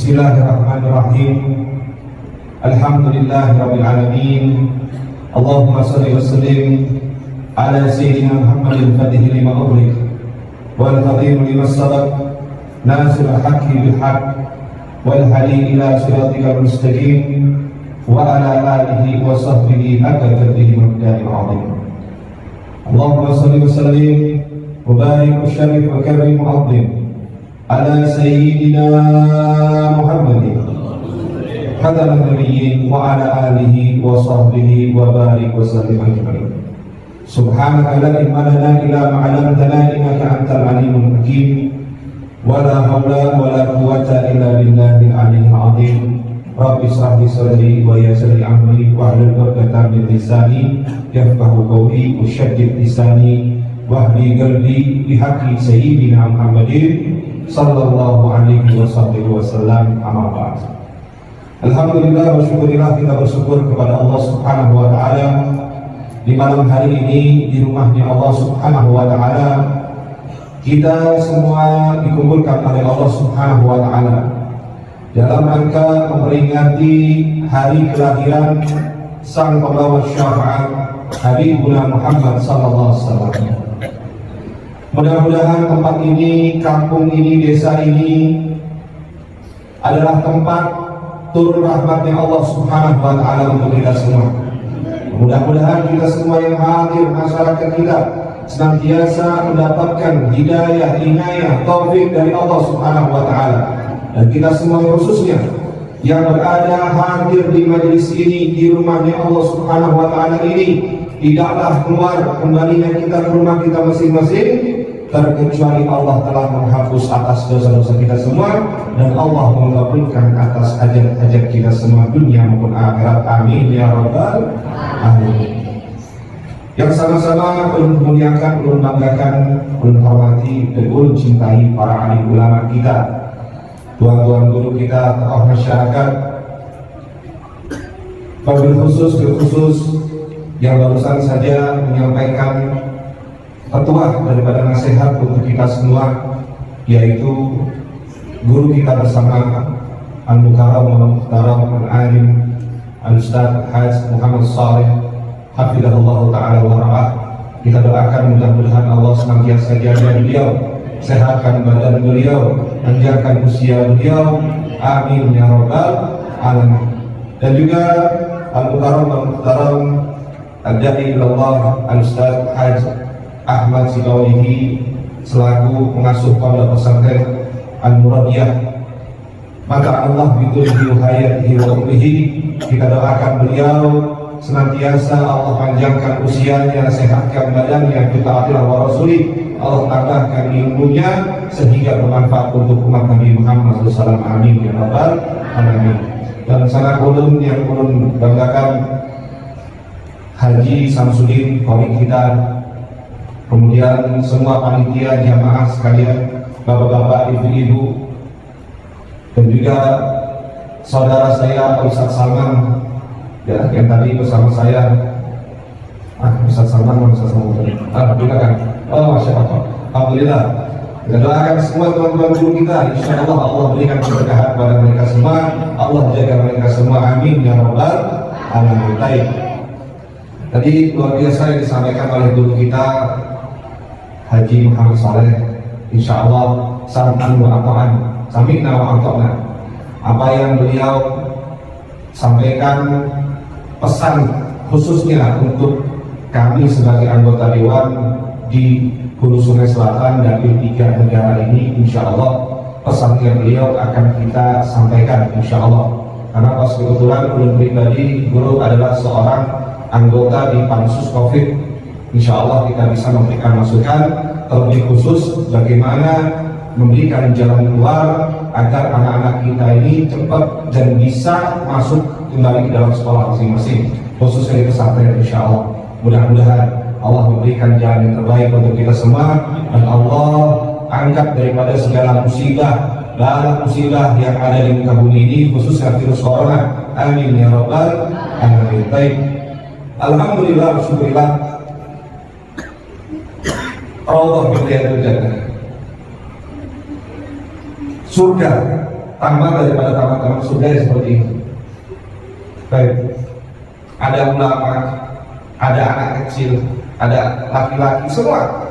Bismillahirrahmanirrahim. Alhamdulillahirabbil alamin. Allahumma shalli wa sallim ala sayyidina Muhammadin fatihil lima ughliq wal khatim lima sabaq nasiril haqqi bil haqq wal hadi ila siratikal mustaqim wa ala alihi wa sahbihi haqqa qadrihi wa miqdaril azim. Allahumma shalli wa sallim wa barik wa sharif wa karim wa azim ala sayyidina Muhammadin khataman nabiyyin wa ala alihi wa sahbihi wa barik wa sallim ajma'in. Subhanaka la ilma lana illa ma 'allamtana innaka antal alimul hakim. Wa la haula wa la quwwata illa billahil aliyyil azim. Rabbi shrah li sadri wa yassir li amri wa hlul 'uqdatam min lisani yafqahu qawli wa shaddid lisani wahdi qalbi bihaqqi sayyidina Muhammadin sallallahu alaihi wasallam. Amma ba'd. Alhamdulillah wa syukurillah, kita bersyukur kepada Allah Subhanahu wa taala di malam hari ini di rumahnya Allah Subhanahu wa taala. Kita semua dikumpulkan oleh Allah Subhanahu wa taala dalam rangka memperingati hari kelahiran sang pembawa syafaat Habibuna Muhammad sallallahu alaihi wasallam. Mudah-mudahan tempat ini, kampung ini, desa ini adalah tempat turun rahmatnya Allah Subhanahu wa taala untuk kita semua. Mudah-mudahan kita semua yang hadir, masyarakat kita senantiasa mendapatkan hidayah, inayah, taufik dari Allah Subhanahu wa taala. Dan kita semua khususnya yang berada hadir di majelis ini, di rumahnya Allah Subhanahu wa taala ini, tidaklah keluar kembalinya kita ke rumah kita masing-masing terkecuali Allah telah menghapus atas dosa-dosa kita semua dan Allah mengabulkan atas hajat-hajat kita semua dunia maupun akhirat. Amin ya rabbal alamin. Yang sama-sama ulun muliakan, ulun banggakan, ulun hormati dan ulun cintai para alim ulama kita, tuan-tuan guru kita, tokoh masyarakat, wabil khusus yang barusan saja menyampaikan petuah daripada nasihat untuk kita semua, yaitu guru kita bersama Al-Mukarram Al-Muhtaram Al-Alim Al-Ustaz Haj Muhammad Saleh hafizahullah ta'ala wa ra'ah. Kita doakan mudah-mudahan Allah senantiasa jaga beliau, sehatkan badan beliau, panjangkan usia beliau, amin ya rabbal alamin. Dan juga Al-Mukarram Al-Muhtaram Al-Da'i ilallah Al-Ustaz Haj Ahmad Sibawihi selaku pengasuh pondok pesantren Al-Muradiyah. Maka Allah bidulhi hayatihi wa umrihi, kita doakan beliau senantiasa Allah panjangkan usianya, sehatkan badannya, bitaatilah wa rasuli, Allah tambahkan ilmunya sehingga bermanfaat untuk umat Nabi Muhammad SAW. Amin ya rabbal alamin. Dan sangat ulun yang ulun banggakan Haji Samsudin Qori kita, kemudian semua panitia jamaah sekalian, bapak-bapak, ibu-ibu, dan juga saudara saya Ustaz Salman ya, yang tadi bersama saya. Ustaz Salman, Ustaz Salman alhamdulillah kan, oh masya Allah, alhamdulillah. Kita doakan semua teman-teman guru kita, insya Allah Allah berikan keberkahan kepada mereka semua, Allah jaga mereka semua, amin ya rabbal alamin. Tadi luar biasa yang disampaikan oleh guru kita Haji Muhammad Saleh, insya Allah sam'an wa ata'an, sami'na wa ata'na. Apa yang beliau sampaikan pesan khususnya untuk kami sebagai anggota dewan di Hulu Sungai Selatan dan di 3 negara ini, insya Allah pesannya beliau akan kita sampaikan insya Allah. Karena pas kebetulan ulun pribadi guru adalah seorang anggota di Pansus Covid, insya Allah kita bisa memberikan masukan terlebih khusus bagaimana memberikan jalan keluar agar anak-anak kita ini cepat dan bisa masuk kembali ke dalam sekolah masing-masing, khususnya di pesantren. Insya Allah mudah-mudahan Allah memberikan jalan yang terbaik untuk kita semua dan Allah angkat daripada segala musibah, bala musibah yang ada di muka bumi ini, khususnya virus corona. Amin ya rabbal alamin. Baik, alhamdulillah, syukurillah. Allah berlihat jannah, surga taman daripada taman-taman surga yang seperti ini. Baik, ada ulama, ada anak kecil, ada laki-laki, semua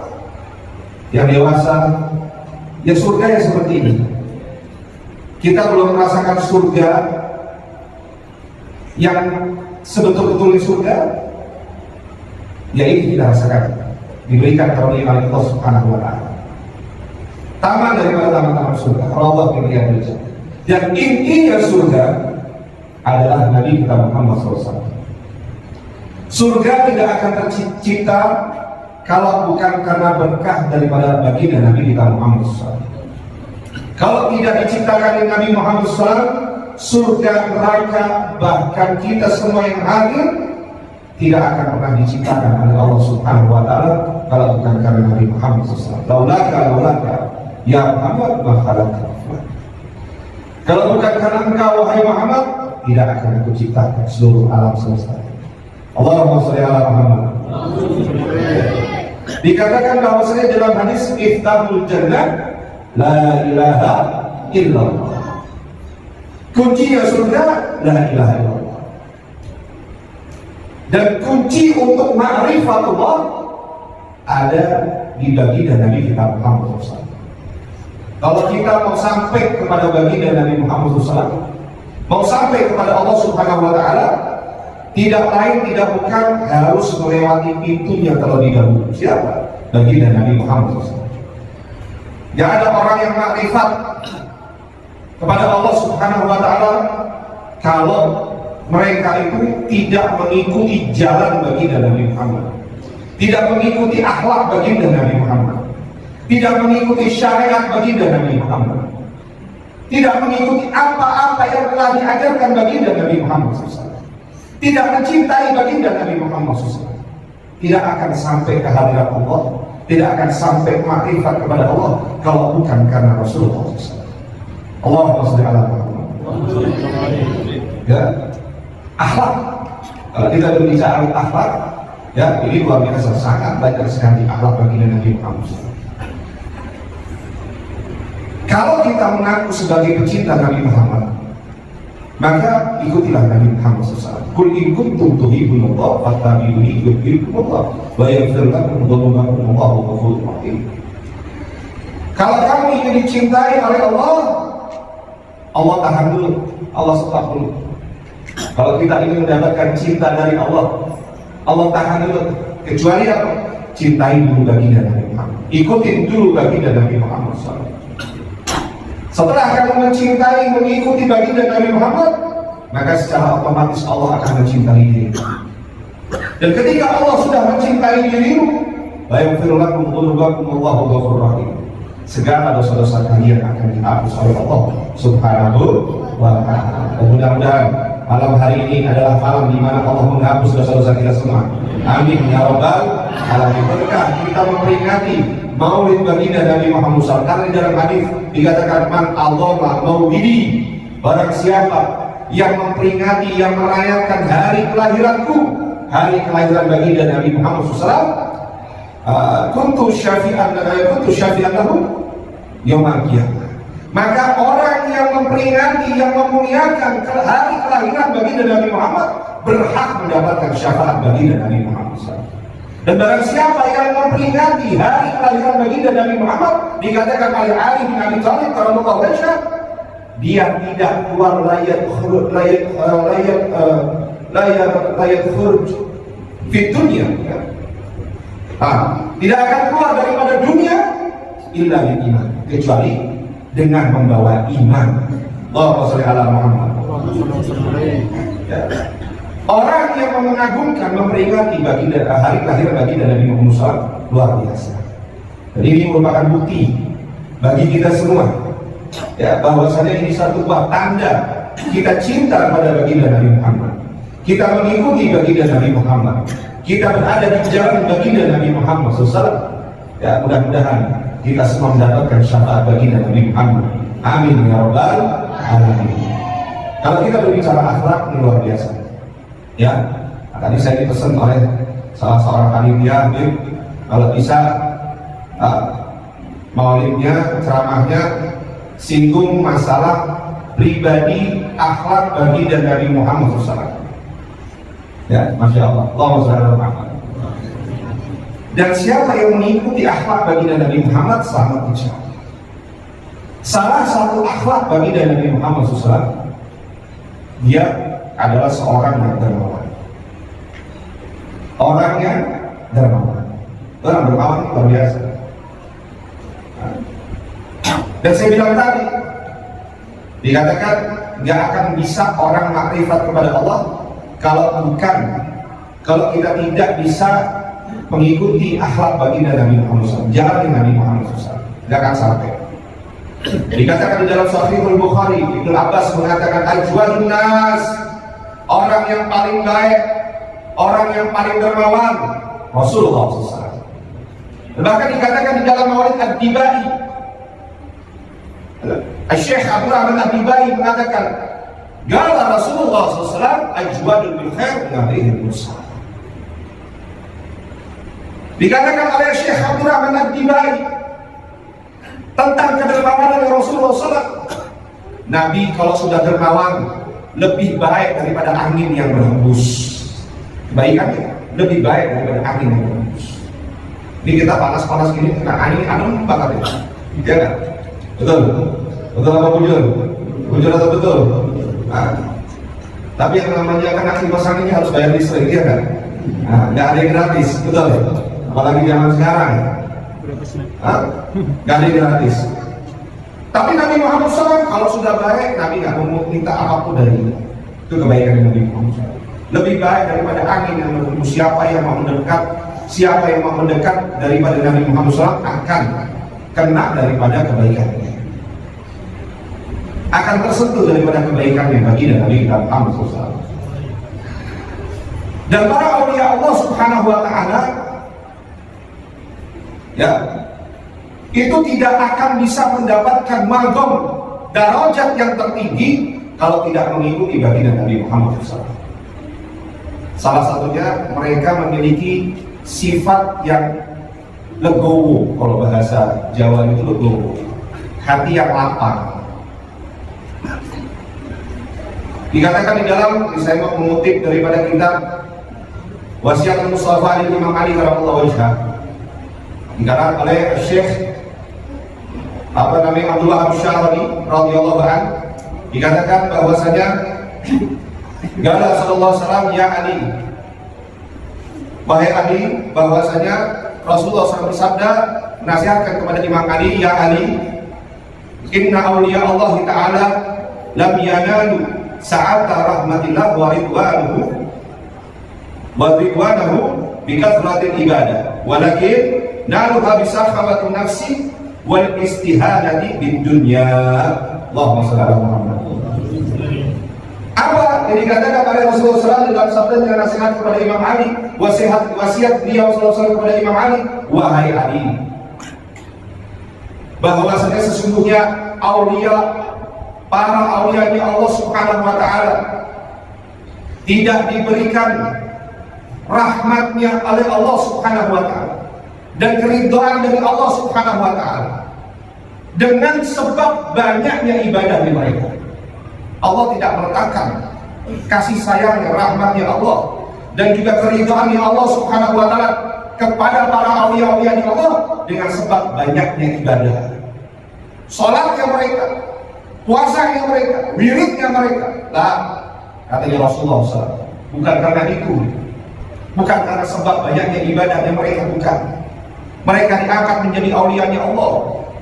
yang dewasa, ya surga yang seperti ini. Kita belum merasakan surga yang sebetul-betulnya surga, ya ini kita rasakan, diberikan karunia oleh Allah Subhanahu wa Ta'ala. Taman daripada taman-taman surga, Allah pilihan berjaya. Dan intinya surga adalah Nabi kita Muhammad SAW. Surga tidak akan tercipta kalau bukan karena berkah daripada baginda Nabi kita Muhammad SAW. Kalau tidak diciptakan oleh Nabi Muhammad SAW, surga, neraka, bahkan kita semua yang hadir tidak akan pernah diciptakan oleh Allah Subhanahu wa Ta'ala kalau bukan karena Nabi Muhammad SAW. Laulaka ya Muhammad makhalaka. Kalau bukan karena engkau wahai Muhammad, tidak akan aku ciptakan seluruh alam semesta. Allahumma sholli ala Muhammad. Dikatakan bahwasanya dalam hadis iftahul jannah la ilaha illallah. Kunci surga la ilaha illallah. Dan kunci untuk ma'rifatullah ada di baginda Nabi kita Muhammad SAW. Kalau kita mau sampai kepada baginda Nabi Muhammad SAW, mau sampai kepada Allah Subhanahu wa Ta'ala, tidak lain tidak bukan harus melewati pintunya terlebih dahulu. Siapa? Baginda Nabi Muhammad SAW. Tidak ada orang yang makrifat kepada Allah Subhanahu wa Ta'ala kalau mereka itu tidak mengikuti jalan baginda Nabi Muhammad, tidak mengikuti akhlak baginda Nabi Muhammad, tidak mengikuti syariat baginda Nabi Muhammad, tidak mengikuti apa-apa yang telah diajarkan baginda Nabi Muhammad SAW, tidak mencintai baginda Nabi Muhammad SAW, tidak akan sampai ke hadirat Allah, tidak akan sampai makrifat kepada Allah kalau bukan karena Rasulullah SAW. Allahumma sholli ala Muhammad. Ya, akhlak. Kalau kita berbicara akhlak, ya ini luar biasa, sangat banyak sekali akhlak baginda Nabi Muhammad SAW. Kalau kita mengaku sebagai pecinta Nabi Muhammad, maka ikutilah Nabi Muhammad SAW. Qul in kuntum tuhibbunallah fattabi'uni yuhibbukumullah wa yaghfir lakum dzunubakum wallahu ghafurur rahim. Kalau kamu ingin dicintai oleh Allah, Allah tahan dulu, Allah stop dulu. Kalau kita ingin mendapatkan cinta dari Allah, Allah tahan dulu. Kecuali apa? Cintai dulu baginda Nabi Muhammad. Ikutin dulu baginda Nabi Muhammad SAW. Setelah kamu mencintai, mengikuti baginda Nabi Muhammad, maka secara otomatis Allah akan mencintai dirimu. Dan ketika Allah sudah mencintai dirimu, la yaghfiru lakum dzunubakum wallahu ghafurur rahim. Segala dosa-dosa kalian akan dihapus oleh Allah Subhanahu wa Ta'ala. Mudah-mudahan malam hari ini adalah malam di mana Allah menghapus dosa-dosa kita semua. Amin ya rabbal alamin. Berkah kita memperingati Maulid baginda Nabi Muhammad SAW. Karena di dalam hadis dikatakan man adzama maulidi, barang siapa yang memperingati, yang merayakan hari kelahiranku, hari kelahiran baginda Nabi Muhammad SAW, kuntu syafi'an lahu yaumil qiyamah. Maka orang yang memperingati, yang memuliakan hari kelahiran baginda Nabi Muhammad berhak mendapatkan syafaat baginda Nabi Muhammad SAW. Dan barang siapa yang memperingati hari kelahiran baginda Nabi Muhammad, dikatakan oleh Ali bin Abi Thalib radhiyallahu anhu, dia tidak keluar layat khuruj di dunia, tidak akan keluar daripada dunia illa bil iman, kecuali dengan membawa iman. Allahumma sholli ala Muhammad. Ya. Orang yang mengagungkan, memperingati baginda hari kelahiran baginda Nabi Muhammad SAW luar biasa. Jadi ini merupakan bukti bagi kita semua, ya, bahwasanya ini satu buah tanda kita cinta pada baginda Nabi Muhammad. Kita mengikuti baginda Nabi Muhammad. Kita berada di jalan baginda Nabi Muhammad SAW. Ya, mudah-mudahan kita semua mendapatkan syafaat baginda Nabi Muhammad. Amin ya rabbal alamin. Kalau kita berbicara akhlak, ini luar biasa. Ya, tadi saya dipesan oleh salah seorang panitia, kalau bisa maulidnya, ceramahnya singgung masalah pribadi, akhlak, baginda Nabi Muhammad SAW. Ya, masya Allah. Allahumma shalli ala Muhammad. Dan siapa yang mengikuti akhlak baginda Nabi Muhammad selamat insya Allah. Salah satu akhlak baginda Nabi Muhammad SAW, dia adalah seorang yang dermawan. Orang yang dermawan. Orang dermawan luar biasa. Dan saya bilang tadi, dikatakan nggak akan bisa orang makrifat kepada Allah kalau kita tidak bisa mengikuti akhlak baginda Nabi Muhammad SAW, jalan Nabi Muhammad SAW, nggak akan sampai. Dikatakan di dalam Sahihul Bukhari, Ibnu Abbas mengatakan ajwadun nas, orang yang paling baik, orang yang paling dermawan, Rasulullah SAW. Bahkan dikatakan di dalam Maulid Ad-Dibai, Syekh Abdul Rahman Ad-Dibai mengatakan, Gala Rasulullah SAW ajwadun bil khair nabiyil mursal. Dikatakan oleh Syekh Abdul Rahman Ad-Dibai tentang kedermawanan Rasulullah SAW, Nabi kalau sudah dermawan lebih baik daripada angin yang berhembus. Kebaikannya lebih baik daripada angin yang berhembus. Ini kita panas-panas gini kena angin adem banget ya, iya kan? Betul? Betul apa bujur? Bujur atau betul? Nah, tapi yang namanya kena kipas angin harus bayar listrik, iya kan? Nah, nggak ada yang gratis, betul? Apalagi zaman sekarang, nggak ada yang gratis. Tapi Nabi Muhammad SAW kalau sudah baik, Nabi nggak mau minta apapun dari kita. Itu kebaikan Nabi Muhammad SAW. Lebih baik daripada angin yang berhembus. Siapa yang mau mendekat daripada Nabi Muhammad SAW akan kena daripada kebaikannya, akan tersentuh daripada kebaikannya bagi Nabi Muhammad SAW. Dan para aulia Allah Subhanahu Wa Taala, ya, itu tidak akan bisa mendapatkan magom darajat yang tertinggi kalau tidak mengikuti baginda Nabi Muhammad SAW. Salah satunya mereka memiliki sifat yang legowo, kalau bahasa Jawa itu legowo, hati yang lapang. Dikatakan di dalam, saya mau mengutip daripada kitab Wasiat Mustafa Imam Ali radhiyallahu anhu, dikatakan oleh Syekh Abdullah Asy'ari radhiyallahu anhu, dikatakan bahwasanya Gala sallallahu alaihi wasallam, ya Ali, wahai Ali, bahwasanya Rasulullah SAW bersabda, nasihatkan kepada Imam Ali, ya Ali, inna awliya Allah Ta'ala lam yanalu sa'ata rahmatillah wa ridwanuhu bikathratil ibadah, walakin naluha bisakhawatin nafsi wal istihanati bid dunya. Allahumma shalli ala Muhammad. Apa yang dikatakan oleh Rasulullah SAW dalam sabda dengan nasihat kepada Imam Ali, wasiat beliau SAW kepada Imam Ali, wahai Ali, bahwasanya sesungguhnya para aulia Allah Subhanahu Wa Taala tidak diberikan rahmatnya oleh Allah Subhanahu Wa Taala dan keridhaan dari Allah Subhanahu Wa Taala dengan sebab banyaknya ibadah di mereka. Allah tidak meletakkan kasih sayangnya, rahmatnya Allah dan juga keridhaannya Allah Subhanahu Wa Taala kepada para aulia-aulia Allah dengan sebab banyaknya ibadah, salatnya mereka, puasanya mereka, wiridnya mereka. Lah, katanya Rasulullah SAW, bukan karena itu, bukan karena sebab banyaknya ibadahnya mereka, bukan. Mereka diangkat menjadi aulia-nya Allah,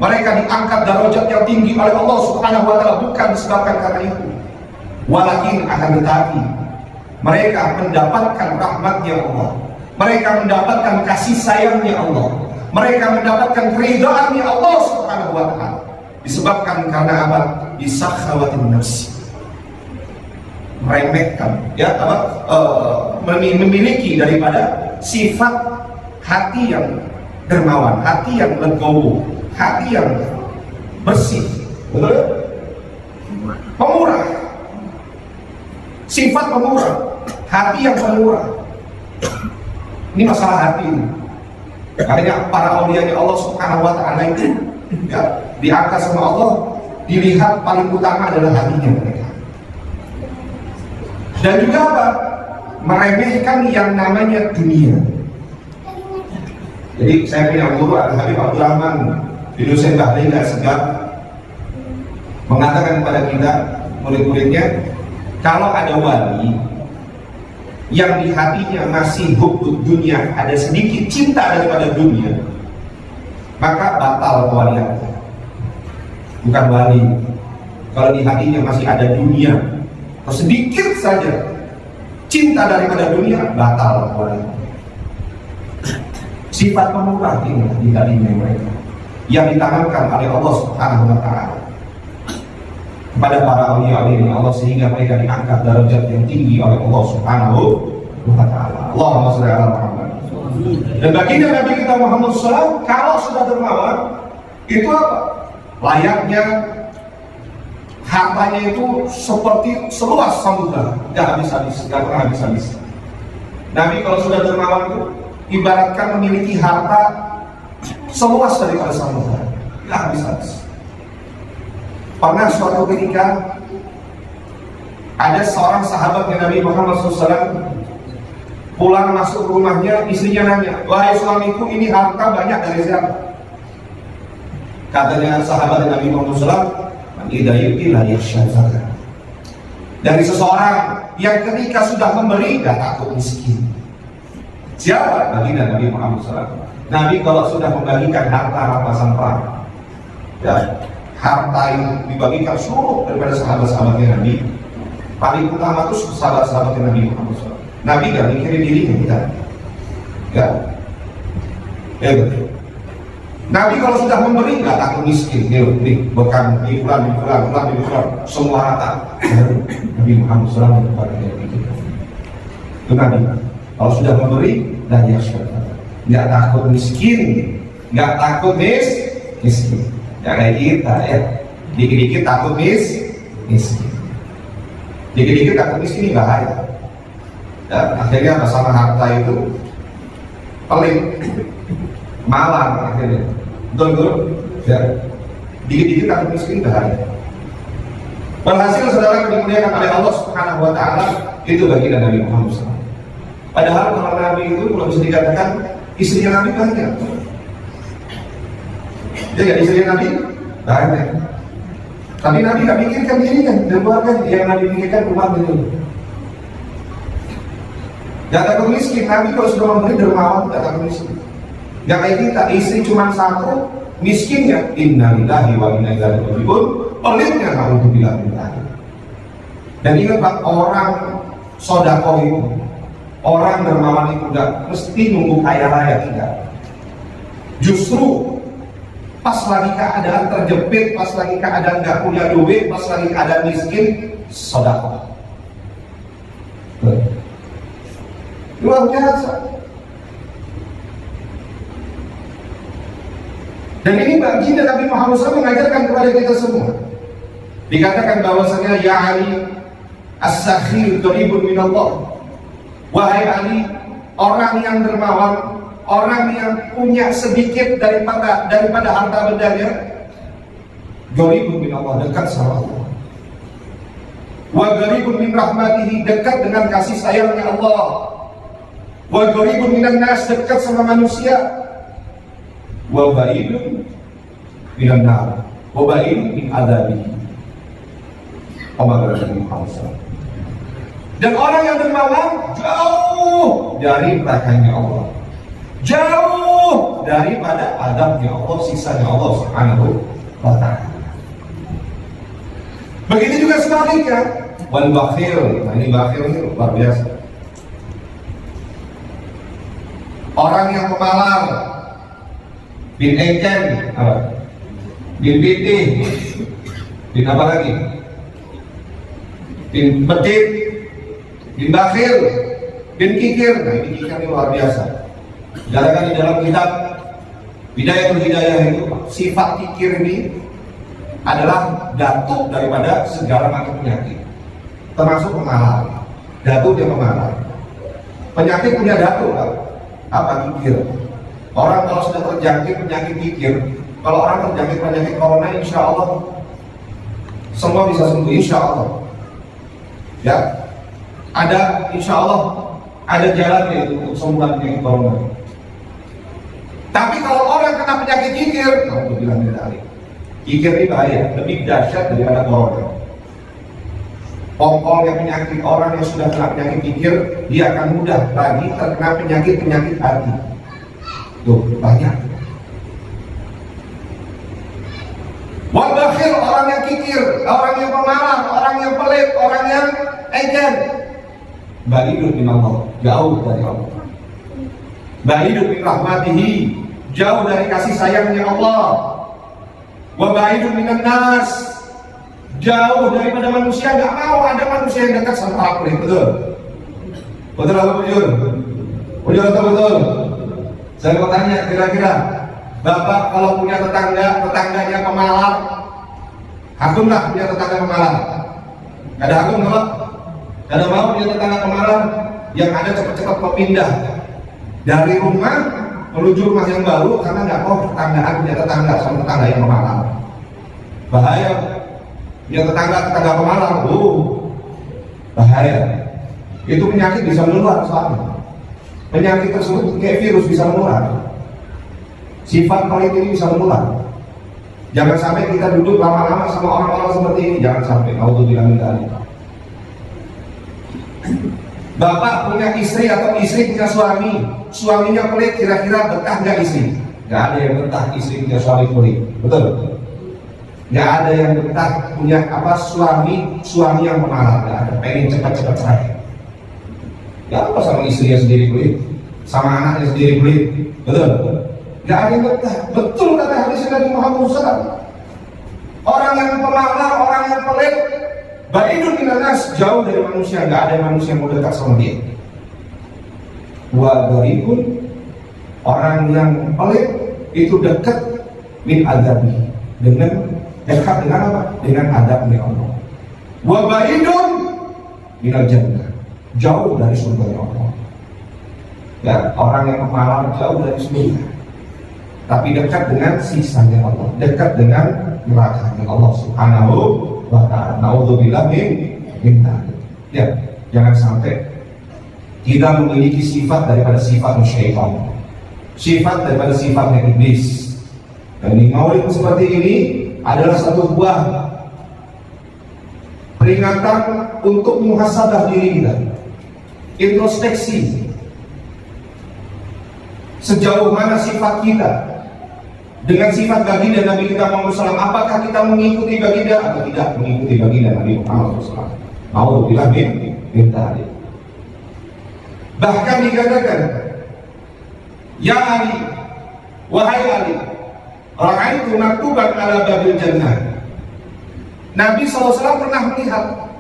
mereka diangkat darajat yang tinggi oleh Allah Subhanahu Wa Taala bukan disebabkan karena itu. Walakin akan tetapi mereka mendapatkan rahmatnya Allah, mereka mendapatkan kasih sayangnya Allah, mereka mendapatkan keridhaannya Allah Subhanahu Wa Taala disebabkan karena apa? Bisakhawatin nafsi, meremehkan, ya, memiliki daripada sifat hati yang dermawan, hati yang legowo, hati yang bersih, betul? Pemurah, sifat pemurah, hati yang pemurah. Ini masalah hati ini. Karena para aulia Allah Subhanahu Wa Taala itu, ya, diangkat sama Allah dilihat paling utama adalah hatinya mereka. Dan juga apa? Meremehkan yang namanya dunia. Jadi saya punya guru Habib Abdurrahman bin Husain Bahri nggak segan mengatakan kepada kita murid-muridnya, kalau ada wali yang di hatinya masih hubbud dunia, ada sedikit cinta daripada dunia, maka batal kewalian. Bukan wali kalau di hatinya masih ada dunia atau sedikit saja cinta daripada dunia, batal kewalian. Sifat pemurah ini di hatinya mereka yang ditanamkan oleh Allah Subhanahu wa Ta'ala kepada para awliya Allah, sehingga mereka diangkat derajat yang tinggi oleh Allah Subhanahu wa Ta'ala. Allahumma shalli ala Muhammad. Dan baginda Nabi kita Muhammad SAW kalau sudah dermawan itu apa? Layaknya hartanya itu seperti seluas samudra, nggak habis-habis, nggak pernah habis-habis. Nabi kalau sudah dermawan itu ibaratkan memiliki harta seluas daripada samudra, nggak habis-habis. Pernah suatu ketika ada seorang sahabat Nabi Muhammad SAW pulang masuk rumahnya, istrinya nanya, wahai suamiku, ini harta banyak dari siapa? Katanya sahabat Nabi Muhammad SAW, dari seseorang yang ketika sudah memberi gak takut miskin. Siapa? Baginda Nabi Muhammad SAW. Nabi kalau sudah membagikan harta rampasan perang, ya, harta yang dibagikan seluruh daripada sahabat-sahabatnya Nabi, paling utama itu sahabat-sahabatnya Nabi Muhammad SAW. Nabi gak mikirin dirinya kita, ya, betul. Nabi kalau sudah memberi nggak takut miskin, nih bukan di bulan, semua rata. Nabi Muhammad SAW itu Nabi kalau sudah memberi dan ya nggak takut miskin, nggak takut miskin. Ya kayak kita ya, dikit-dikit takut miskin, dikit-dikit takut miskin ini bahaya. Dan akhirnya bersama harta itu pelit, malang akhirnya. Betul, ya. Dikit-dikit takut miskin bahaya. Berhasil saudara dimuliakan oleh Allah Subhanahu wa Ta'ala itu baginda Nabi Muhammad SAW. Padahal kalau Nabi itu kalau bisa dikatakan istrinya Nabi banyak. Ya nggak, istrinya Nabi banyak. Tapi Nabi nggak pikirkan dirinya dan keluarga, yang Nabi pikirkan umat itu. Gak takut miskin. Nabi kalau sudah memberi dermawan gak takut miskin. Gak kayak kita, istri cuma satu, miskinnya innalillahi wa inna ilaihi raji'un, pelitnya untuk bilang. Dan ingat Pak, orang sodakoh itu, orang dermawan itu gak mesti nunggu kaya raya, tidak. Justru pas lagi keadaan terjepit, pas lagi keadaan gak punya duit, pas lagi keadaan miskin, sodakoh. Luar biasa. Dan ini baginda Nabi Muhammad SAW mengajarkan kepada kita semua. Dikatakan bahwasanya ya Ali as-sakhir qaribun minallah. Wahai Ali, orang yang dermawan, orang yang punya sedikit daripada harta bendanya, qaribun minallah, dekat sama Allah. Wa qaribun min rahmatihi, dekat dengan kasih sayangnya Allah. Wa qaribun minan nas, dekat sama manusia. Wa ba'idun minan nar, wa ba'idun min adzabihi. Dan orang yang dermawan jauh dari nerakanya Allah, jauh daripada adabnya Allah, siksanya Allah Subhanahu wa Ta'ala. Begitu juga sebaliknya, wal bakhil. Nah, ini bakhil ini luar biasa. Orang yang pemalas, bin eken, bin pitih, bin apa lagi? Bin bedit, bin bakhil, bin kikir. Nah, ini kikir ini luar biasa. Dikatakan di dalam kitab Bidayatul Hidayah itu, sifat kikir ini adalah datuk daripada segala macam penyakit, termasuk pemalas. Datuk yang pemalas. Penyakit punya datuk, apa kikir? Orang kalau sudah terjangkit penyakit kikir, kalau orang terjangkit penyakit corona, insya Allah semua bisa sembuh insya Allah. Ya, ada insya Allah ada jalannya itu untuk sembuhan penyakit corona. Tapi kalau orang kena penyakit kikir, kamu bilang tadi, kikir ini bahaya, lebih dahsyat daripada corona. Pokoknya penyakit orang yang sudah kena penyakit kikir, dia akan mudah lagi terkena penyakit hati. Tuh, banyak. Wabakhil, orang yang kikir, orang yang pemalas, orang yang pelit, orang yang ejen. Ba'idun min Allah, jauh dari Allah. Ba'idun min rahmatihi, jauh dari kasih sayangnya Allah. Wa ba'idun minan nas, jauh daripada manusia. Gak mau ada manusia yang dekat sama orang pelit. Betul? Betul atau bujur? Bujur atau betul? Saya mau tanya, kira-kira Bapak kalau punya tetangganya pemalar, hakum lah punya tetangga pemalar? Ada hakum nggak? Ada mau punya tetangga pemalar yang ada cepat-cepat mau pindah dari rumah menuju rumah yang baru karena nggak mau punya tetangga sama tetangga yang pemalar. Bahaya. Punya tetangga pemalar, bahaya. Itu penyakit bisa menular soalnya. Penyakit tersebut kayak virus bisa menular. Sifat pelit ini bisa menular. Jangan sampai kita duduk lama-lama sama orang-orang seperti ini. Jangan sampai. Naudzubillah min dzalik. Bapak punya istri atau istri punya suami, suaminya pelit, kira-kira betah nggak istri? Nggak ada yang betah istri punya suami pelit. Betul? Nggak ada yang betah punya suami yang pemalas. Nggak ada. Pengen cepat-cepat cerai. Nggak apa sama istrinya sendiri pelit, sama anaknya sendiri pelit. Betul? Gak ada yang betah. Betul kata hadis Nabi Muhammad SAW. Orang yang pemalas, orang yang pelit, ba'idun minan nas, jauh dari manusia. Gak ada manusia yang mau dekat sama dia. Wa gharibun, orang yang pelit itu dekat min adabi, dekat dengan apa? Dengan adabnya Allah. Wa ba'idun minal jannah, jauh dari surga Allah. Ya, orang yang pemalas jauh dari surga, tapi dekat dengan sisanya Allah, dekat dengan nerakanya Allah Subhanahu wa ta'ala. Naudzubillah min dzalik. Ya, jangan sampai kita memiliki sifat daripada sifat syaitan, sifat daripada sifatnya iblis. Dan di maulid seperti ini adalah satu buah peringatan untuk muhasabah diri kita, introspeksi sejauh mana sifat kita dengan sifat baginda Nabi kita Muhammad SAW. Apakah kita mengikuti baginda atau tidak mengikuti baginda Nabi Muhammad SAW? Naudzubillah min dzalik. Bahkan dikatakan, ya Ali, wahai Ali, ra'aitu maktuban ala babil jannah. Nabi SAW pernah melihat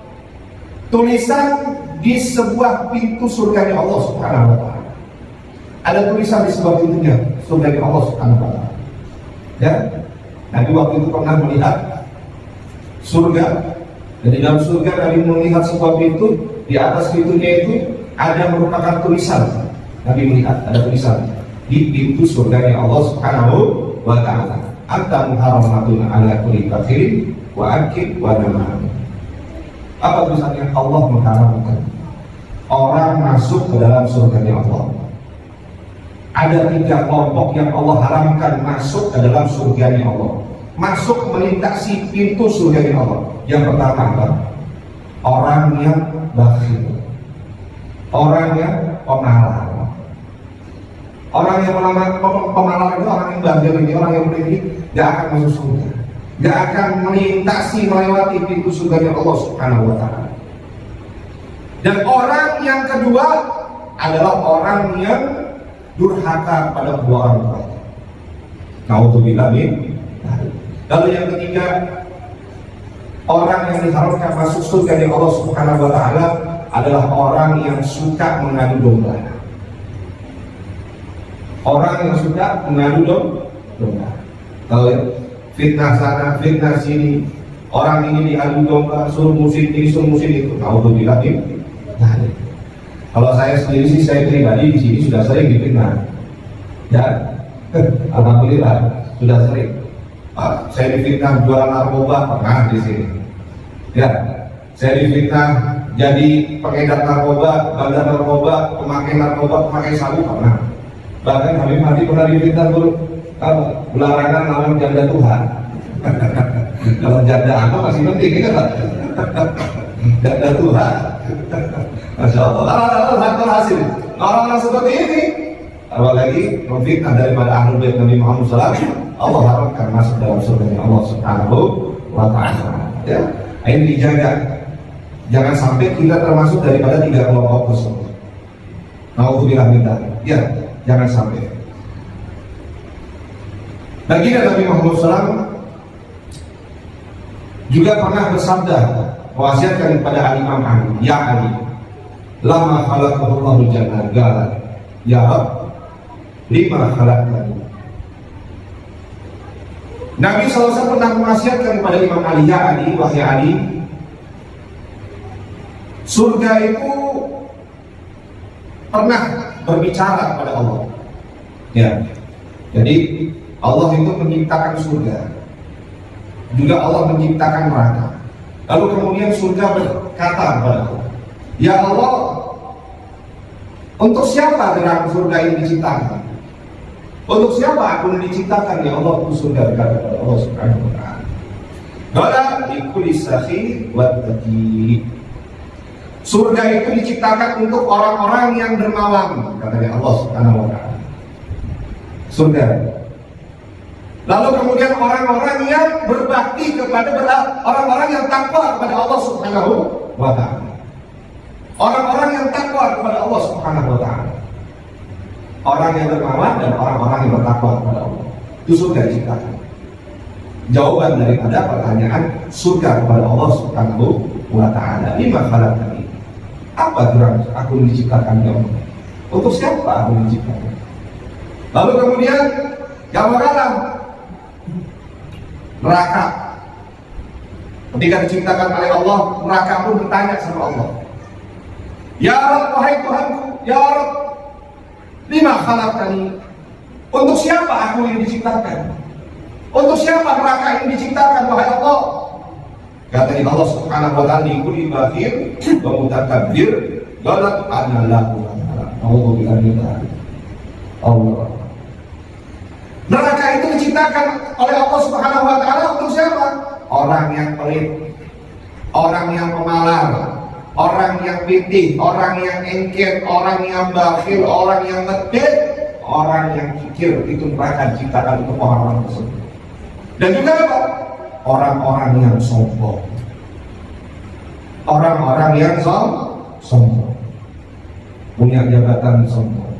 tulisan di sebuah pintu surganya Allah Subhanahu wa ta'ala. Ada tulisan di sebuah pintunya surganya Allah Subhanahu wa ta'ala. Ya, Nabi waktu itu pernah melihat surga, dan di dalam surga Nabi melihat sebuah pintu. Di atas pintunya itu ada merupakan tulisan. Nabi melihat ada tulisan di pintu surganya Allah Subhanahu wa ta'ala, anta muharramatun ala kulli kafirin wa akid wa nama. Apa tulisannya? Allah mengharamkan orang masuk ke dalam surganya Allah. Ada 3 kelompok yang Allah haramkan masuk ke dalam surganya Allah, masuk melintasi pintu surganya Allah. Yang pertama apa? Orang yang bakhil, orang yang pemalas. Orang yang pemalas itu orang yang bakhil ini, orang yang begini, gak akan masuk surga, gak akan melintasi melewati pintu surganya Allah Subhanahu wa ta'ala. Dan orang yang kedua adalah orang yang durhaka pada kedua orang tuanya. Naudzubillah min dzalik. Lalu yang ketiga, orang yang diharapkan masuk surga dari Allah Subhanahu wa ta'ala adalah orang yang suka mengadu domba. Orang yang suka mengadu domba. Kalau fitnah sana, fitnah sini, orang ini diadu domba, suruh musim ini, suruh musim itu. Naudzubillah min dzalik. Kalau saya sendiri sih, saya pribadi di sini sudah sering difitnah. Ya, alhamdulillah sudah sering. Saya difitnah jualan narkoba, pernah di sini. Ya, saya difitnah jadi pengedar narkoba, bandar narkoba, pemakai sabu pernah. Bahkan kami mati pernah difitnah guru. Belarangan lawan janda Tuhan. Kalau janda apa masih penting kan? Janda Tuhan. Masya Allah. Kalau hasil orang-orang seperti ini, apalagi memfitnah daripada ahlul bait Nabi Muhammad SAW, Allah harapkan masuk dalam surga Allah Subhanahu wa Ta'ala. Ya, ini dijaga. Jangan sampai kita termasuk daripada 3 kelompok tersebut. Nauzubillah min dzalik. Ya, jangan sampai. Baginda Nabi Muhammad SAW juga pernah bersabda, mewasiatkan kepada Al-Imam Ali, ya Ali, lama khalaqallahu jannah galat, ya Rabb, lima khalaqtani. Nabi SAW pernah mewasiatkan kepada Imam Ali, ya Ali, wahai Ali, surga itu pernah berbicara kepada Allah. Ya, jadi Allah itu menciptakan surga, juga Allah menciptakan neraka. Lalu kemudian surga berkata kepada Allah, ya Allah, untuk siapa neraka surga ini diciptakan? Untuk siapa aku diciptakan, ya Allah? Untuk surga berkata kepada Allah Subhanahu wa Ta'ala, qala likulli sakhi wa taqi. Surga itu diciptakan untuk orang-orang yang dermawan, katanya Allah Subhanahu wa Ta'ala. Surga. Lalu kemudian orang-orang yang berbakti kepada orang-orang yang takwa kepada Allah Subhanahu wa Ta'ala. Orang-orang yang takwa kepada Allah Subhanahu wa Ta'ala. Orang yang dermawan dan orang-orang yang bertakwa kepada Allah. Itu surga diciptakan. Jawaban daripada pertanyaan surga kepada Allah Subhanahu wa Ta'ala, lima khalaqtani. Apa kurang aku diciptakan, ya Allah? Untuk siapa aku diciptakan? Lalu kemudian yang pertama, neraka. Ketika diciptakan oleh Allah, neraka pun bertanya sama Allah, ya Rabb, wahai Tuhanku, ya Rabb, lima khalaqtani. Untuk siapa aku yang diciptakan? Untuk siapa neraka ini diciptakan, wahai Allah? Kata Allah Subhanahu wa Ta'ala, kulli bakhil wa mutakabbir galat ana lahu. Allah. Neraka itu diciptakan oleh Allah Subhanahu wa Ta'ala untuk siapa? Orang yang pelit, orang yang pemalas, orang yang pitih, orang yang engket, orang yang bakhil, orang yang ngedek, orang yang kikir. Itu neraka diciptakan untuk orang-orang tersebut. Dan juga apa? Orang-orang yang sombong. Orang-orang yang sombong, punya jabatan sombong.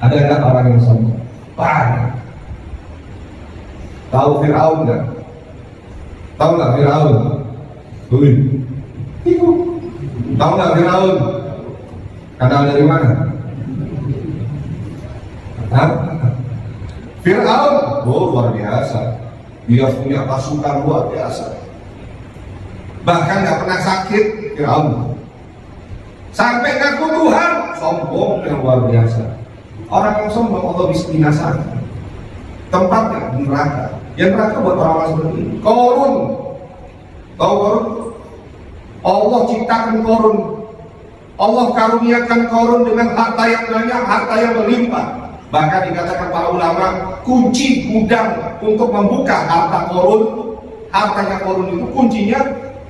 Ada nggak orang yang sombong? Banyak. Tahu Fir'aun nggak? Tahu nggak Fir'aun? Tahu nggak Fir'aun? Kenal dari mana? Hah? Fir'aun, oh luar biasa. Dia punya pasukan luar biasa. Bahkan nggak pernah sakit Fir'aun. Sampai ngaku Tuhan, sombong yang luar biasa. Orang yang sombong Allah bisa binasakan. Tempatnya di neraka. Yang neraka buat orang-orang seperti ini. Korun, tahu korun? Allah ciptakan korun. Allah karuniakan korun dengan harta yang banyak, harta yang berlimpah. Bahkan dikatakan para ulama, kunci gudang untuk membuka harta korun, hartanya korun itu kuncinya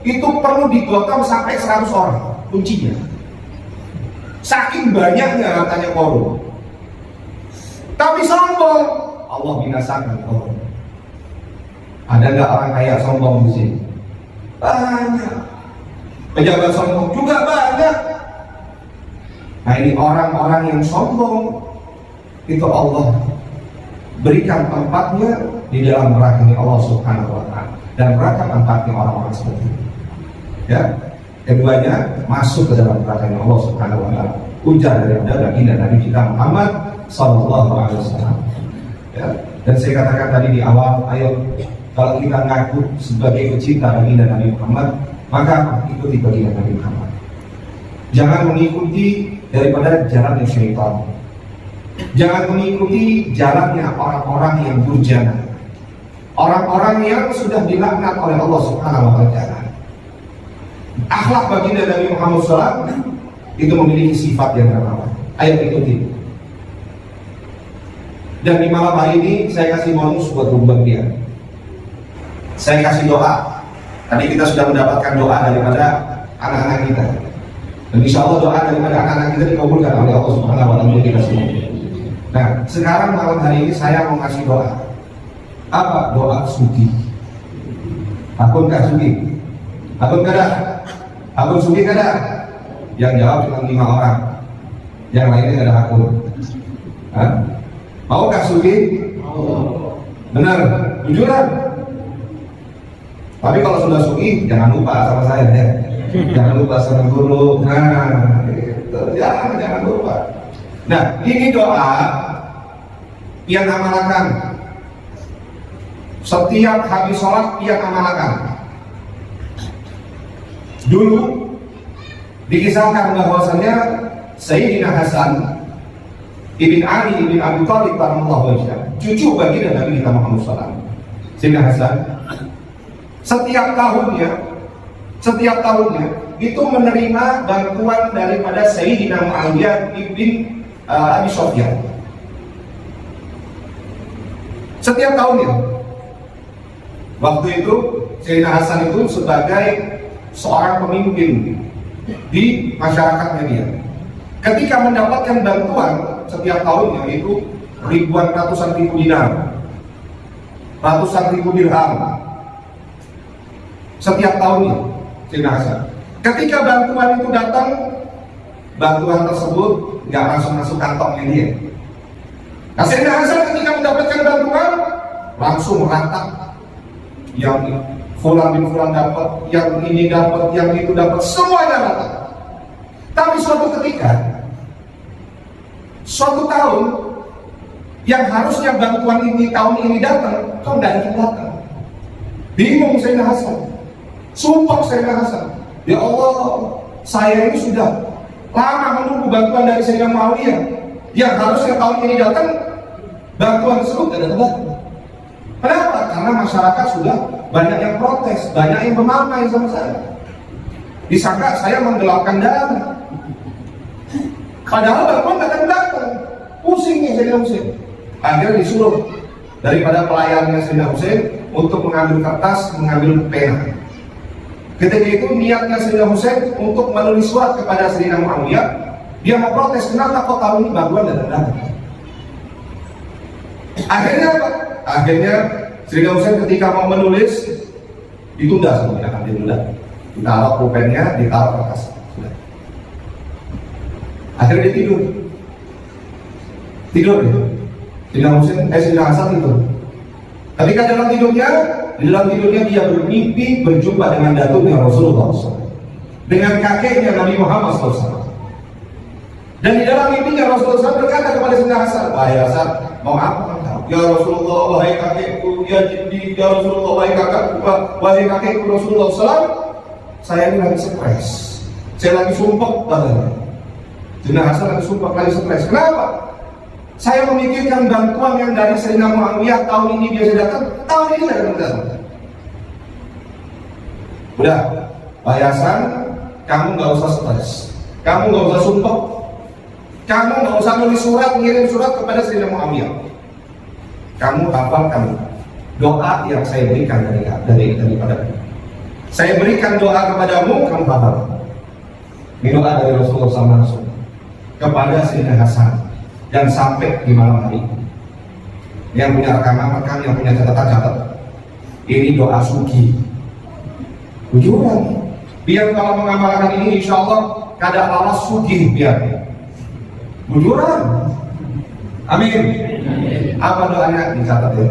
itu perlu digotong sampai 100 orang kuncinya. Saking banyaknya hartanya korun. Tapi sombong, Allah binasakan korun. Ada nggak orang kaya sombong di sini? Banyak. Pejabat sombong juga banyak. Nah ini orang-orang yang sombong, itu Allah berikan tempatnya di dalam neraka Allah Subhanahu wa Ta'ala. Dan neraka tempatnya orang-orang seperti itu. Ya, keduanya masuk ke dalam neraka Allah Subhanahu wa Ta'ala. Ujar daripada baginda Nabi kita Muhammad sallallahu alaihi wasallam. Ya, dan saya katakan tadi di awal, ayo kalau kita ngaku sebagai pecinta baginda Nabi Muhammad, maka ikuti baginda Nabi Muhammad. Jangan mengikuti daripada jalannya syaitan. Jangan mengikuti jalannya orang-orang yang durjana, orang-orang yang sudah dilaknat oleh Allah Subhanahu wa Ta'ala. Akhlak baginda Nabi Muhammad SAW itu memiliki sifat yang terbaik. Ayo ikuti. Dan di malam hari ini saya kasih bonus buat dia. Saya kasih doa. Tadi kita sudah mendapatkan doa daripada anak-anak kita. Dan insya Allah doa daripada anak-anak kita dikabulkan oleh Allah Subhanahu wa Ta'ala kita semua. Nah, sekarang malam hari ini saya mau kasih doa. Apa doa sugi? Akun kah sugi? Akun kada? Akun sugi kada? Yang jawab cuma 5 orang. Yang lainnya ada akun. Hah? Mau kah sugi? Benar, jujuran. Tapi kalau sudah sugi, jangan lupa sama saya ya. Jangan lupa sama guru. Nah, itu. Jangan lupa. Nah, ini doa yang amalkan. Setiap habis sholat yang amalkan. Dulu dikisahkan bahwasanya Sayyidina Hasan ibn Ali ibn Abi Thalib radhiyallahu anhu, cucu baginda Nabi kita Muhammad SAW. Sayyidina Hasan setiap tahunnya itu menerima bantuan daripada Sayyidina Muawiyah ibn Abi Sufyan. Setiap tahunnya. Waktu itu Sayyidina Hasan itu sebagai seorang pemimpin di masyarakatnya dia. Ketika mendapatkan bantuan setiap tahunnya itu ratusan ribu dinar, ratusan ribu dirham setiap tahunnya Sayyidina Hasan. Ketika bantuan itu datang, bantuan tersebut nggak langsung masuk kantongnya dia. Nah, Sayyidina Hasan ketika mendapatkan bantuan langsung merantap. Yang fulan bin fulan dapat, yang ini dapat, yang itu dapat, semuanya dapat. Tapi suatu ketika, suatu tahun yang harusnya bantuan ini tahun ini datang, kok nggak datang. Bingung Sayyidina Hasan, sumpah Sayyidina Hasan, ya Allah, saya ini sudah lama menunggu bantuan dari Sayyidina Muawiyah, yang harusnya tahun ini datang, bantuan tersebut tidak datang. Kenapa? Karena masyarakat sudah banyak yang protes, banyak yang memamai sama saya. Disangka saya menggelapkan dana. Padahal bantuan datang. Pusing nih Sayyidina Husain. Akhirnya disuruh daripada pelayannya Sayyidina Husain untuk mengambil kertas, mengambil pena. Ketika itu niatnya Sayyidina Husain untuk menulis surat kepada Sayyidina Muawiyah. Dia mau protes, kenapa kok tahun ini bantuan datang? Akhirnya apa? Akhirnya Sayyidina Husain ketika mau menulis ditunda semuanya, ditunda. Ditaruh pulpennya, ditaruh kertas. Akhirnya dia tidur. Tidur ya. Sayyidina Hasan tidur. Ketika di dalam tidurnya dia bermimpi berjumpa dengan datuknya Rasulullah SAW, dengan kakeknya Nabi Muhammad SAW. Dan di dalam mimpinya Rasulullah SAW berkata kepada Sayyidina Hasan, wahai Hasan, mau apa? Ya Rasulullah, wahai kakekku, ya Jindi, ya Rasulullah, wahai kakakku, wahai kakekku Rasulullah SAW, saya ini lagi stres, saya lagi sumpah katanya. Sayyidina Hasan lagi sumpah, lagi stres. Kenapa? Saya memikirkan bantuan yang dari Sayyidina Muawiyah tahun ini biasa datang, tahun ini tidak datang. Udah, wahai Hasan, kamu nggak usah stres, kamu nggak usah sumpah, kamu nggak usah nulis surat, ngirim surat kepada Sayyidina Muawiyah. Kamu hafalkan doa yang saya berikan daripada saya berikan doa kepadamu, kamu hafal. Ini doa dari Rasulullah SAW kepada Sayyidina Hasan dan sampai di malam hari. Yang punya rekaman, yang punya catatan catat. Ini doa sugi. Tujuan biar kalau mengamalkan ini insya Allah kada lalas sugi biar. Bujuran. Amin. Apa doanya? Dicatat ya.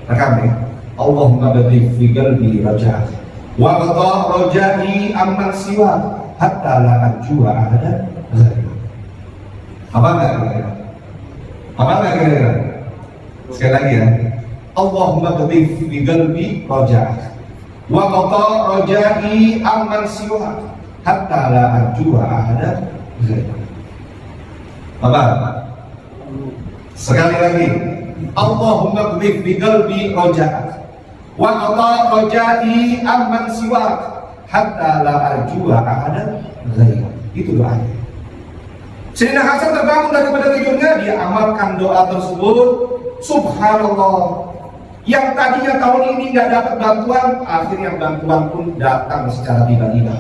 Rekam ya. Allahumma badik fi qalbi raja wa qata rajai amman siwa hatta la arjua ahada ghairi. Apa enggak kira-kira? Apa enggak kira-kira? Sekali lagi ya. Allahumma badik fi qalbi raja wa qata rajai amman siwa hatta la arjua ahada ghairi. Apa? Sekali lagi, Allahumma qdhif bi qalbi raja'ak wa qata raja'i amman siwak hatta la arju'a ahadan ghaira. Itu doanya. Sayyidina Hasan terbangun daripada tidurnya, dia amalkan doa tersebut. Subhanallah, yang tadinya tahun ini nggak dapat bantuan, akhirnya bantuan pun datang secara tiba-tiba.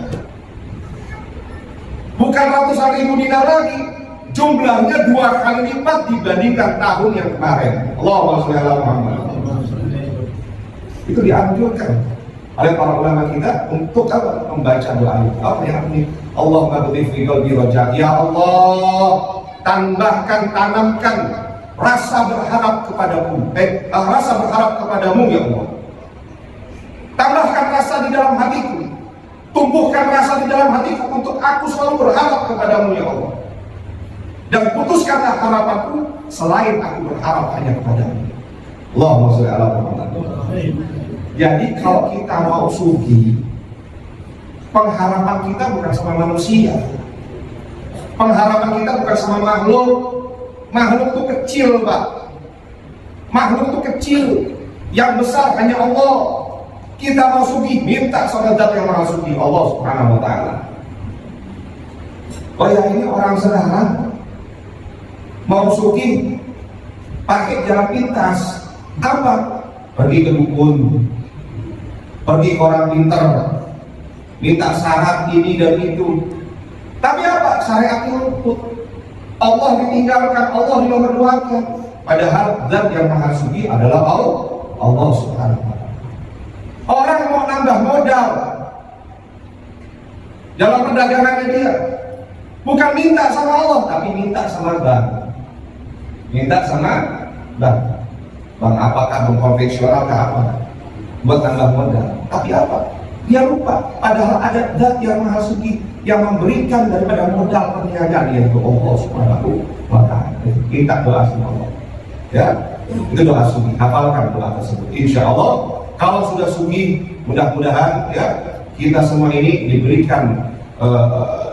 Bukan ratusan ribu dinar lagi, jumlahnya 2 kali lipat dibandingkan tahun yang kemarin. Allahumma sholli ala Muhammad. Itu dianjurkan oleh para ulama kita untuk apa? Membaca doa itu. Apa yang ini? Allahumma bghfir li qalbi raja. Ya Allah, tambahkan, tanamkan rasa berharap kepadamu. Rasa berharap kepadamu ya Allah. Tambahkan rasa di dalam hatiku. Tumbuhkan rasa di dalam hatiku untuk aku selalu berharap kepadamu ya Allah. Dan putuskanlah harapanku selain aku berharap hanya kepadamu. Allahumma sholli ala Muhammad. Jadi kalau kita mau sugi, pengharapan kita bukan sama manusia. Pengharapan kita bukan sama makhluk. Makhluk itu kecil, Pak. Makhluk itu kecil. Yang besar hanya Allah. Kita mau sugi, minta sama Zat yang Maha Suci, Allah Subhanahu wa Ta'ala. Oh ya, ini orang sederhana mau sugi pakai jalan pintas. Apa? Pergi ke dukun, pergi ke orang pintar, minta syarat ini dan itu. Tapi apa? Syariatnya luput. Allah ditinggalkan, Allah dinomorduakan. Padahal Zat yang Maha Suci adalah Allah Subhanahu wa Ta'ala. Orang mau nambah modal dalam perdagangannya dia, bukan minta sama Allah, tapi minta sama bank. Minta sama bank. Bank apakah bank konvensional ke apa? Buat nambah modal. Tapi apa? Dia lupa. Padahal ada Zat yang Maha Suci yang memberikan daripada modal perniagaan, yaitu Allah Subhanahu wa Ta'ala. Minta doa sama Allah. Ya, itu doa sugi. Hafalkan doa tersebut. Insya Allah. Kalau sudah sugi, mudah-mudahan ya kita semua ini diberikan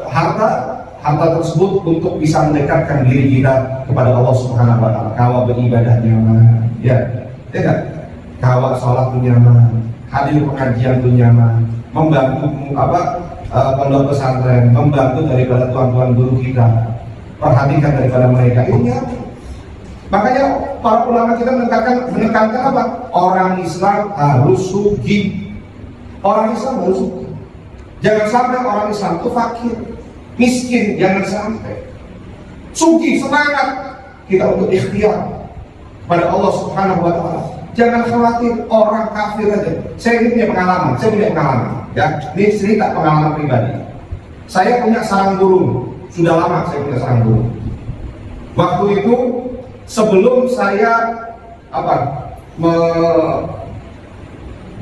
harta tersebut untuk bisa mendekatkan diri kita kepada Allah Subhanahu wa Ta'ala. Kalau beribadah nyaman, ya, tidak. Kalau sholat pun nyaman, hadir pengajian pun nyaman, membantu pondok pesantren, membantu daripada tuan-tuan guru kita, perhatikan daripada mereka ini nyaman. Makanya para ulama kita menekankan apa? Orang Islam harus sugi. Orang Islam harus sugi. Jangan sampai orang Islam itu fakir, miskin, jangan sampai. Sugi, semangat kita untuk ikhtiar kepada Allah Subhanahu wa Ta'ala. Jangan khawatir orang kafir aja. Saya ini punya pengalaman, ya. Ini cerita pengalaman pribadi. Saya punya sarang burung, sudah lama saya punya sarang burung. Waktu itu sebelum saya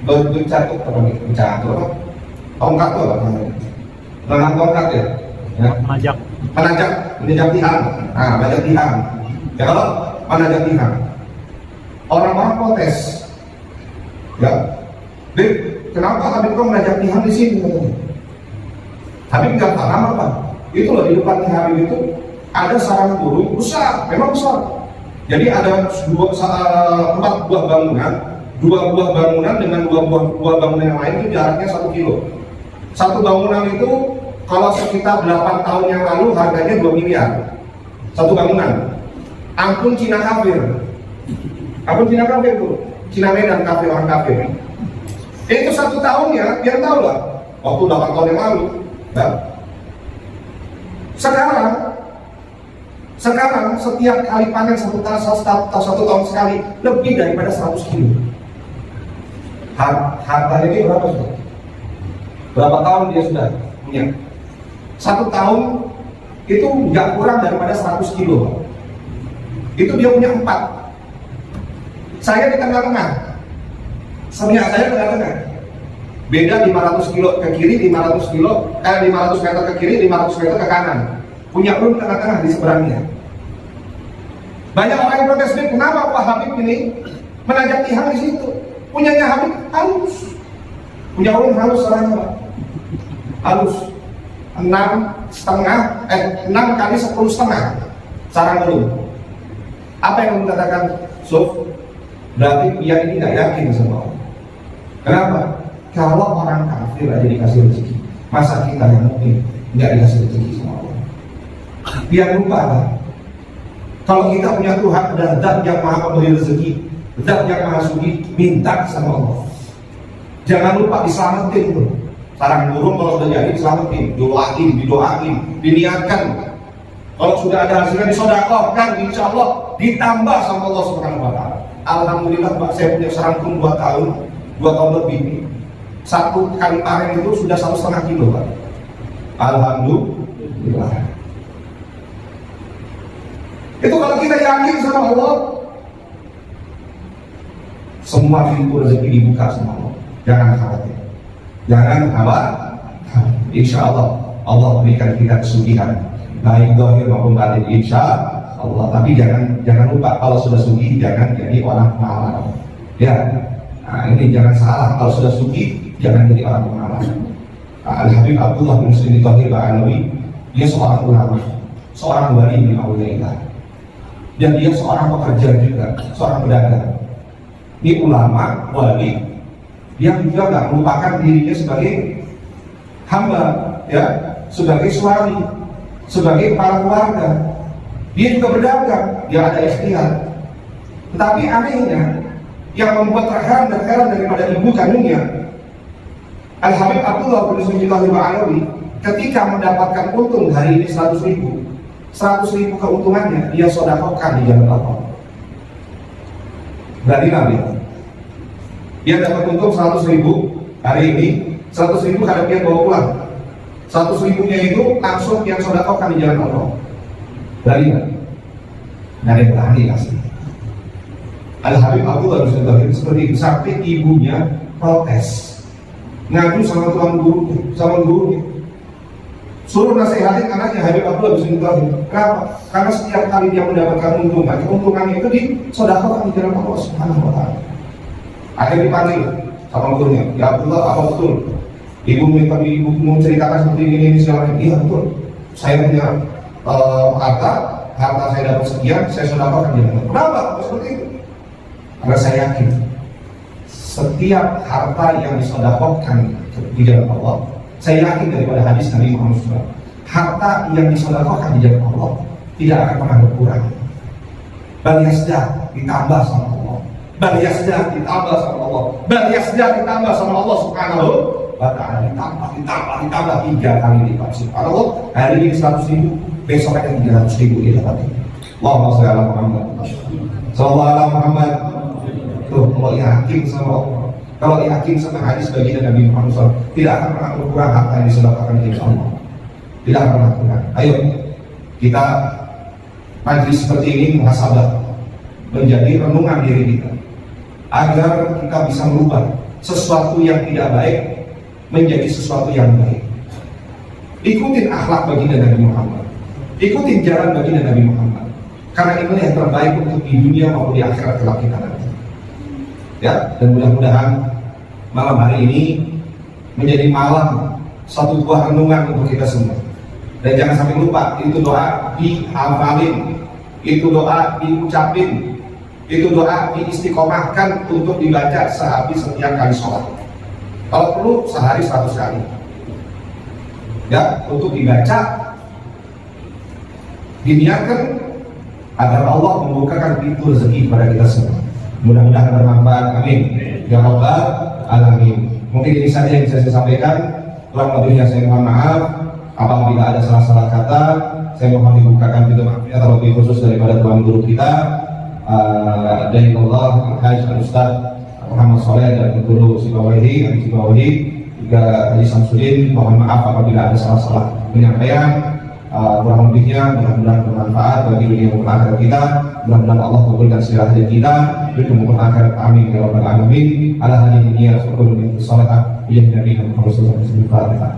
bercatuk tongkat tuh apa tongkat ya, menanjak tiang, menanjak tiang. Ya kalau menanjak tiang, orang-orang protes, ya, Bib, kenapa Habib kau menanjak tiang di sini? Habib nggak paham apa? Itu loh, di depan Habib itu ada sarang burung besar, memang besar. Jadi ada 4 buah bangunan, 2 buah bangunan dengan 2 buah bangunan yang lain itu jaraknya 1 kilo. Satu bangunan itu kalau sekitar 8 tahun yang lalu harganya 2 miliar. Satu bangunan. Ampun Cina kafir. Ampun Cina kafir tuh. Cina Medan kafir, orang kafir. Itu 1 tahun ya, biar tahu lah. Waktu 8 tahun yang lalu. Ya. Sekarang setiap kali panen satu tahun sekali lebih daripada 100 kilo. Harganya ini berapa sudah? Berapa tahun dia sudah punya? 1 tahun itu nggak kurang daripada 100 kilo. Itu dia punya 4. Saya di tengah-tengah. Sebenarnya saya tengah-tengah. Beda 500 kilo ke kiri, 500 meter ke kiri, 500 meter ke kanan. Punya burung tengah-tengah di seberangnya. Banyak orang yang protes, kenapa Pak Habib ini menanjak tiang di situ? Punyanya Habib halus. Punya burung halus sarangnya, Pak. Halus. 6 kali 10,5 sarang burung. Apa yang kamu katakan, Sof? Berarti dia ini nggak yakin sama Allah. Kenapa? Kalau orang kafir aja dikasih rezeki, Masa kita yang mungkin nggak dikasih rezeki sama Allah? Biar lupa lah. Kalau kita punya Tuhan adalah zat yang maha pemberi rezeki, zat yang maha suci, minta sama Allah. Jangan lupa diselamatin tuh. Sarang burung kalau sudah jadi diselamatin, didoain, diniatkan. Kalau sudah ada hasilnya disodakohkan, insya Allah ditambah sama Allah Subhanahu Wa Taala. Alhamdulillah Pak, saya punya sarang burung 2 tahun lebih. Satu kali panen itu sudah 1,5 kilo Pak. Alhamdulillah. Itu kalau kita yakin sama Allah, semua pintu rezeki dibuka sama Allah. Jangan khawatir. Jangan khawatir. Insya Allah Allah berikan kita kesugihan, baik zahir maupun batin, insya Allah. Tapi jangan lupa, kalau sudah sugi jangan jadi orang malas. Ya, nah, ini jangan salah. Kalau sudah sugi jangan jadi orang malas. Al-Habib Abdullah bin Muslim Thahir Ba'alawi, dia seorang ulama, seorang wali min awliyaillah, dan dia seorang pekerja juga, seorang pedagang. Ini ulama, wali, yang juga nggak melupakan dirinya sebagai hamba, ya, sebagai suami, sebagai kepala keluarga. Dia juga berdagang, dia ada ikhtiar. Tetapi anehnya, yang membuat terheran dan heran daripada ibu kandungnya, Al-Habib Abdullah bin Muslim Ba'alawi, ketika mendapatkan untung hari ini 100.000 keuntungannya dia sedekahkan di jalan Allah. Berarti Nabi, dia dapat untung 100.000 hari ini, 100.000 kadang dia bawa pulang, 100.000-nya itu langsung yang sedekahkan di jalan Allah. Berarti Nabi, nggak ada yang berani asli. Al-Habib Abdullah bin Muslim seperti itu, sampai ibunya protes, ngadu sama tuan gurunya, sama gurunya, suruh nasihatin anaknya Habib Abdullah bin Muslim. Kenapa? Karena setiap kali dia mendapatkan keuntungannya itu disodakkan di jalan Allah Subhanahu Wa Taala. Akhirnya dipanggil sama gurunya, ya Abdullah, apa betul ibu menceritakan seperti ini segala macam? Iya betul, saya punya harta saya dapat sekian, saya sodakkan di jalan Allah. Kenapa seperti itu? Karena saya yakin setiap harta yang disodakkan di jalan Allah, saya yakin daripada hadis Nabi Muhammad SAW, harta yang disodakkan di jalan Allah tidak akan pernah berkurang. Bal yasda ditambah sama Allah, bal yasda ditambah sama Allah, bal yasda ditambah sama Allah Subhanahu Wa Taala, ditambah 3 kali lipat. Subhanallah, hari ini 100.000, besok ada 300.000 dia dapat. Allahumma sholli ala Muhammad, sallallahu alaihi Muhammad. Tuh, kalau yakin sama Allah, kalau yakin sama hadis baginda Nabi Muhammad SAW, tidak akan pernah berkurang harta yang disedekahkan di jalan Allah. Tidak akan pernah berkurang. Ayo kita majlis seperti ini muhasabah, menjadi renungan diri kita, agar kita bisa merubah sesuatu yang tidak baik menjadi sesuatu yang baik. Ikutin akhlak baginda Nabi Muhammad, ikutin jalan baginda Nabi Muhammad, karena inilah yang terbaik untuk di dunia maupun di akhirat kelak kita nanti. Ya, dan mudah-mudahan malam hari ini menjadi malam satu buah renungan untuk kita semua. Dan jangan sampai lupa, itu doa dihafalin, itu doa diucapin, itu doa diistiqomahkan untuk dibaca sehabis setiap kali sholat. Kalau perlu sehari 100 kali. Ya, untuk dibaca, diniatkan agar Allah membukakan pintu rezeki kepada kita semua. Mudah-mudahan bermanfaat, amin ya rabbal alamin. Mungkin ini saja yang bisa saya sampaikan, kurang lebihnya saya mohon maaf. Apabila ada salah-salah kata, saya mohon dibukakan pintu maafnya, terlebih khusus daripada tuan guru kita dari Allah Al-Hajj Al-Ustaz Muhammad Soleh dan guru Sibawahi juga Haji Samsudin. Mohon maaf apabila ada salah-salah penyampaian. Kurang lebihnya mudah-mudahan bermanfaat bagi dunia maupun akhirat kita. Mudah-mudahan Allah kabulkan segala hajat kita dunia maupun akhirat, amin ya rabbal alamin. Ala hadhihi niyyah wa qul min salih ya nabi Muhammad sallallahu alaihi wasallam.